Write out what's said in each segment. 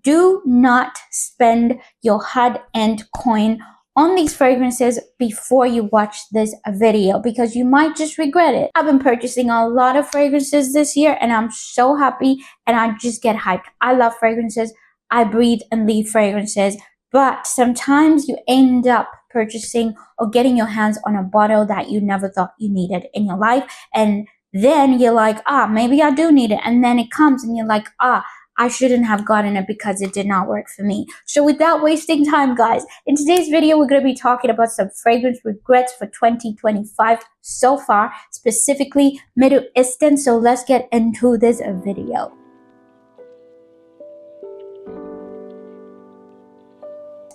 do not spend your hard-earned coin on these fragrances before you watch this video, because you might just regret it. I've been purchasing a lot of fragrances this year and I'm so happy and I just get hyped. I love fragrances. I breathe and leave fragrances, but sometimes you end up purchasing or getting your hands on a bottle that you never thought you needed in your life, and then you're like, maybe I do need it, and then it comes and you're like, I shouldn't have gotten it because it did not work for me. So without wasting time, guys, in today's video, we're going to be talking about some fragrance regrets for 2025 so far, specifically Middle Eastern. So let's get into this video.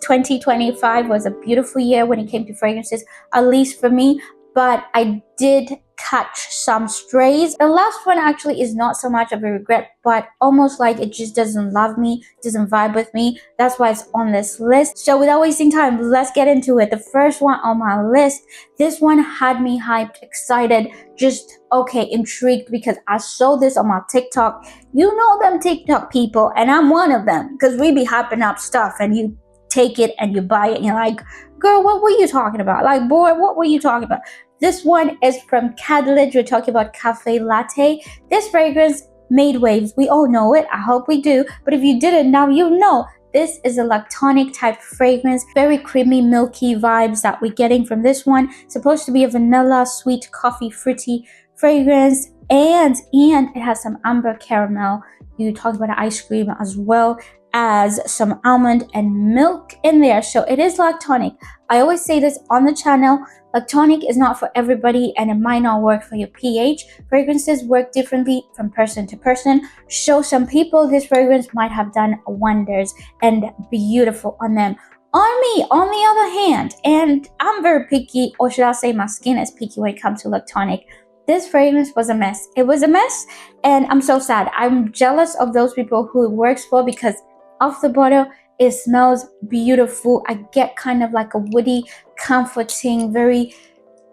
"2025 was a beautiful year when it came to fragrances, at least for me, but I did catch some strays. The last one actually is not so much of a regret, but almost like it just doesn't love me, doesn't vibe with me. That's why it's on this list. So without wasting time, let's get into it. The first one on my list, this one had me hyped, excited, just intrigued, because I saw this on my TikTok. You know them TikTok people, and I'm one of them, because we be hyping up stuff and you take it and you buy it and you're like, girl, what were you talking about? Like, boy, what were you talking about? This one is from Khadlaj. We're talking about Caffe Latte. This fragrance made waves. We all know it. I hope we do. But if you didn't, now you know. This is a lactonic type fragrance. Very creamy, milky vibes that we're getting from this one. Supposed to be a vanilla, sweet, coffee, fruity fragrance. And it has some amber caramel. You talk about ice cream as well as some almond and milk in there. So it is lactonic. I always say this on the channel. Lactonic is not for everybody and it might not work for your pH. Fragrances work differently from person to person. So some people, this fragrance might have done wonders and beautiful on them. On me, on the other hand, and I'm very picky, or should I say my skin is picky when it comes to lactonic, this fragrance was a mess. It was a mess, and I'm so sad. I'm jealous of those people who it works for, because off the bottle, it smells beautiful. I get kind of like a woody, comforting, very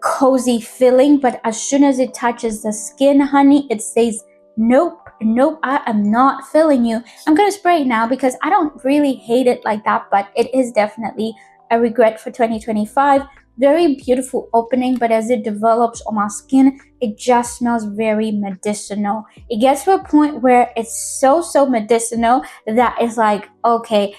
cozy feeling, but as soon as it touches the skin, honey, it says, nope, I am not feeling you. I'm gonna spray it now because I don't really hate it like that, but it is definitely a regret for 2025. Very beautiful opening, but as it develops on my skin, it just smells very medicinal. It gets to a point where it's so medicinal that it's like, okay,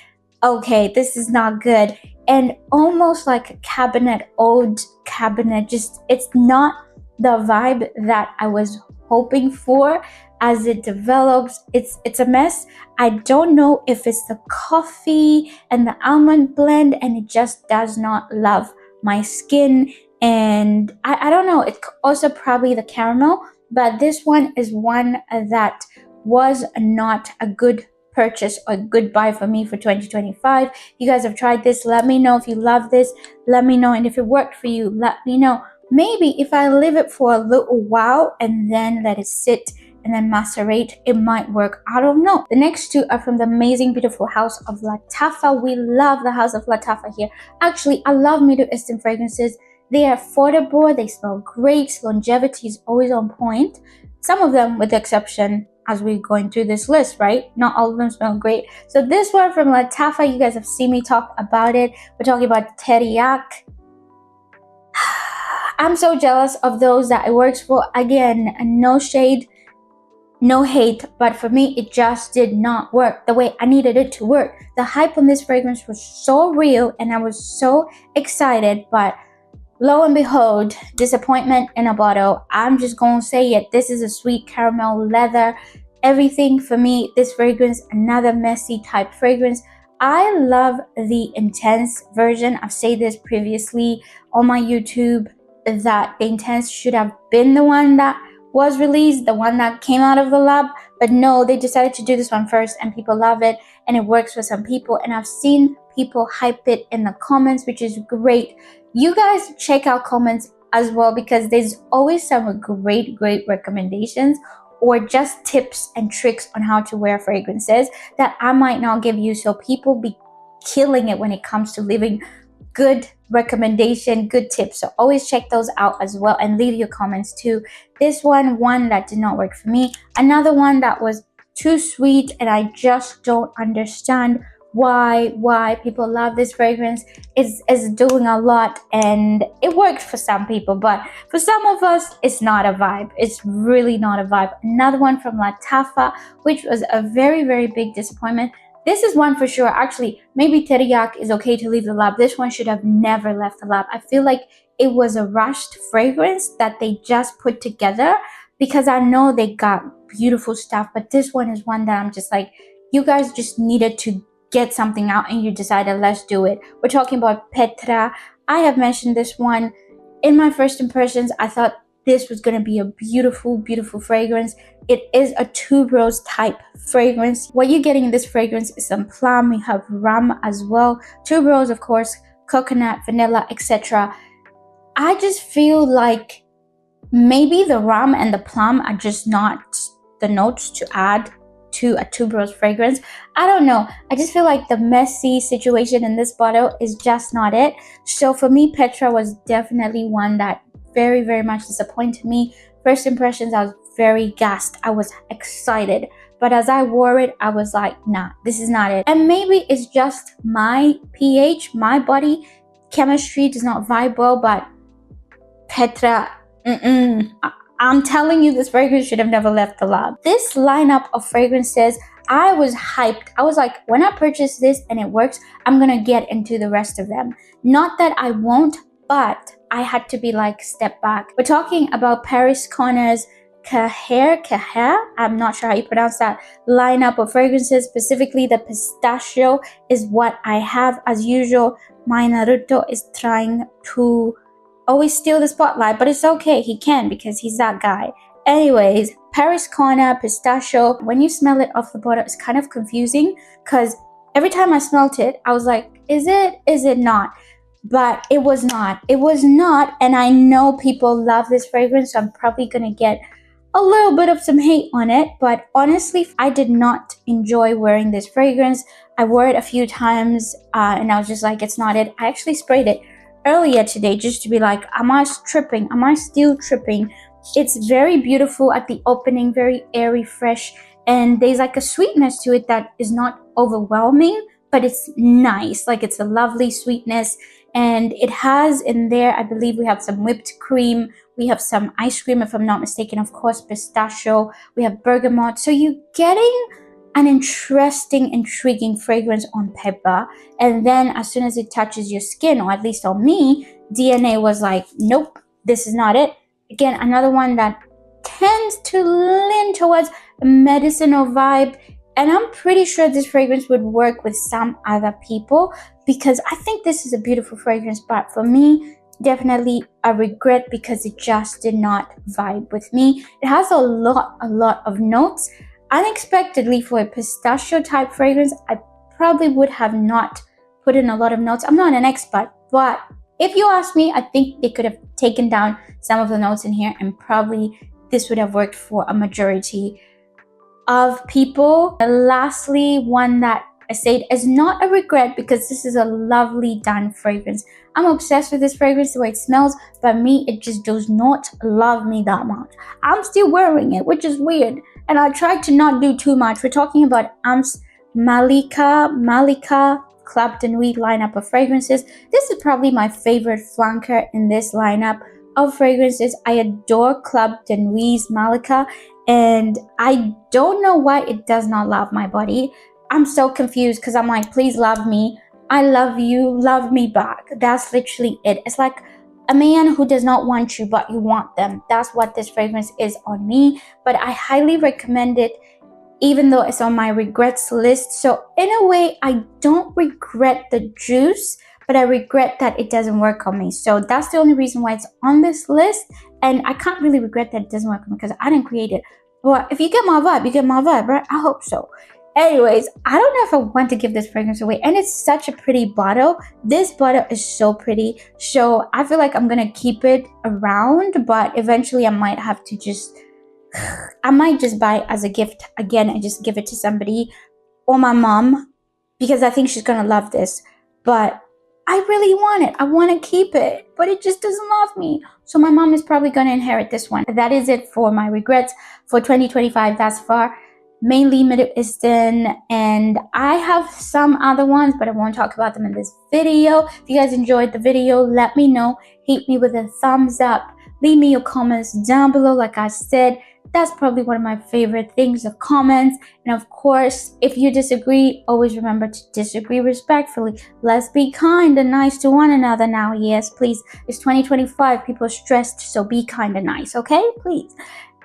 this is not good. And almost like a cabinet, old cabinet, just it's not the vibe that I was hoping for. As it develops, it's a mess. I don't know if it's the coffee and the almond blend, and it just does not love my skin. And I don't know, it's also probably the caramel, but this one is one that was not a good purchase or good buy for me for 2025. You guys have tried this, let me know. If you love this, let me know. And if it worked for you, let me know. Maybe if I leave it for a little while and then let it sit and then macerate, it might work. I don't know. The next two are from the amazing, beautiful house of Lattafa. We love the house of Lattafa here. Actually, I love Middle Eastern fragrances. They are affordable, they smell great, longevity is always on point. Some of them, with the exception, as we're going through this list, right? Not all of them smell great. So this one from Lattafa, you guys have seen me talk about it. We're talking about Teriaq. I'm so jealous of those that it works for. Again, no shade, no hate, but for me, it just did not work the way I needed it to work. The hype on this fragrance was so real and I was so excited, but lo and behold, disappointment in a bottle. I'm just gonna say it. This is a sweet caramel leather. Everything for me, this fragrance, another messy type fragrance. I love the intense version. I've said this previously on my YouTube, that the intense should have been the one that was released, the one that came out of the lab, but no, they decided to do this one first and people love it and it works for some people, and I've seen people hype it in the comments, which is great. You guys check out comments as well, because there's always some great recommendations or just tips and tricks on how to wear fragrances that I might not give you. So people be killing it when it comes to leaving good recommendation, good tips. So always check those out as well and leave your comments too. This one that did not work for me. Another one that was too sweet, and I just don't understand why people love this fragrance. It's doing a lot, and it works for some people, but for some of us it's not a vibe. It's really not a vibe. Another one from Lattafa, which was a very big disappointment. This is one for sure. Actually, maybe Teriaq is okay to leave the lab. This one should have never left the lab. I feel like it was a rushed fragrance that they just put together, because I know they got beautiful stuff, but this one is one that I'm just like, you guys just needed to get something out and you decided, let's do it. We're talking about Petra. I have mentioned this one in my first impressions. I thought this was going to be a beautiful fragrance. It is a tuberose type fragrance. What you're getting in this fragrance is some plum. We have rum as well, tuberose, of course, coconut, vanilla, etc. I just feel like maybe the rum and the plum are just not the notes to add to a tuberose fragrance. I don't know. I just feel like the messy situation in this bottle is just not it. So for me, Petra was definitely one that very much disappointed me. First impressions, I was very gassed. I was excited. But as I wore it, I was like, nah, this is not it. And maybe it's just my pH, my body chemistry does not vibe well, but Petra, I'm telling you, this fragrance should have never left the lab. This lineup of fragrances, I was hyped. I was like, when I purchase this and it works, I'm gonna get into the rest of them. Not that I won't, but I had to be like, step back. We're talking about Pariscorner's Khair. I'm not sure how you pronounce that lineup of fragrances. Specifically, the Pistachio is what I have. As usual, my Naruto is trying to always steal the spotlight, but it's okay. He can, because he's that guy. Anyways, Pariscorner, Pistachio. When you smell it off the bottle, it's kind of confusing, because every time I smelled it, I was like, is it not? But it was not. It was not, and I know people love this fragrance, so I'm probably gonna get a little bit of some hate on it. But honestly, I did not enjoy wearing this fragrance. I wore it a few times, and I was just like, it's not it. I actually sprayed it earlier today just to be like, am I tripping? Am I still tripping? It's very beautiful at the opening, very airy, fresh, and there's like a sweetness to it that is not overwhelming, but it's nice. Like, it's a lovely sweetness. And it has in there, I believe we have some whipped cream, we have some ice cream, if I'm not mistaken, of course, pistachio, we have bergamot. So you're getting an interesting, intriguing fragrance on paper, and then as soon as it touches your skin, or at least on me, DNA was like, nope, this is not it. Again, another one that tends to lean towards a medicinal vibe, and I'm pretty sure this fragrance would work with some other people, because I think this is a beautiful fragrance, but for me, definitely a regret, because it just did not vibe with me. It has a lot of notes. Unexpectedly, for a pistachio type fragrance, I probably would have not put in a lot of notes. I'm not an expert, but if you ask me, I think they could have taken down some of the notes in here, and probably this would have worked for a majority of people. And lastly, one that I said is not a regret, because this is a lovely done fragrance. I'm obsessed with this fragrance, the way it smells, but me, it just does not love me that much. I'm still wearing it, which is weird, and I tried to not do too much. We're talking about Armaf Maleka Club de Nuit lineup of fragrances. This is probably my favorite flanker in this lineup of fragrances. I adore Club de Nuit's Maleka, and I don't know why it does not love my body. I'm so confused, because I'm like, please love me. I love you, love me back. That's literally it. It's like a man who does not want you, but you want them. That's what this fragrance is on me. But I highly recommend it, even though it's on my regrets list. So in a way, I don't regret the juice, but I regret that it doesn't work on me. So that's the only reason why it's on this list. And I can't really regret that it doesn't work on me, because I didn't create it. But if you get my vibe, you get my vibe, right? I hope so. Anyways, I don't know if I want to give this fragrance away, and it's such a pretty bottle. This bottle is so pretty, so I feel like I'm gonna keep it around, but eventually I might have to I might just buy it as a gift again and just give it to somebody, or my mom, because I think she's gonna love this. But I really want it. I want to keep it, but it just doesn't love me. So my mom is probably gonna inherit this one. That is it for my regrets for 2025 thus far. mainly Middle Eastern, and I have some other ones, but I won't talk about them in this video. If you guys enjoyed the video, let me know. Hit me with a thumbs up. Leave me your comments down below. Like I said, that's probably one of my favorite things, the comments. And of course, if you disagree, always remember to disagree respectfully. Let's be kind and nice to one another now. Yes, please. It's 2025. People are stressed, so be kind and nice, okay? Please.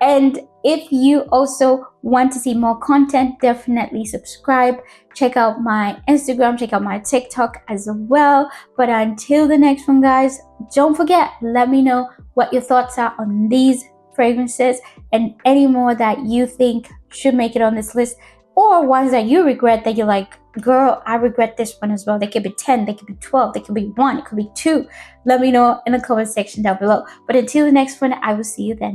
And if you also want to see more content, definitely subscribe. Check out my Instagram, check out my TikTok as well. But until the next one, guys, don't forget, let me know what your thoughts are on these fragrances and any more that you think should make it on this list, or ones that you regret that you're like, girl, I regret this one as well. They could be 10, they could be 12, they could be 1, it could be 2. Let me know in the comment section down below. But until the next one, I will see you then.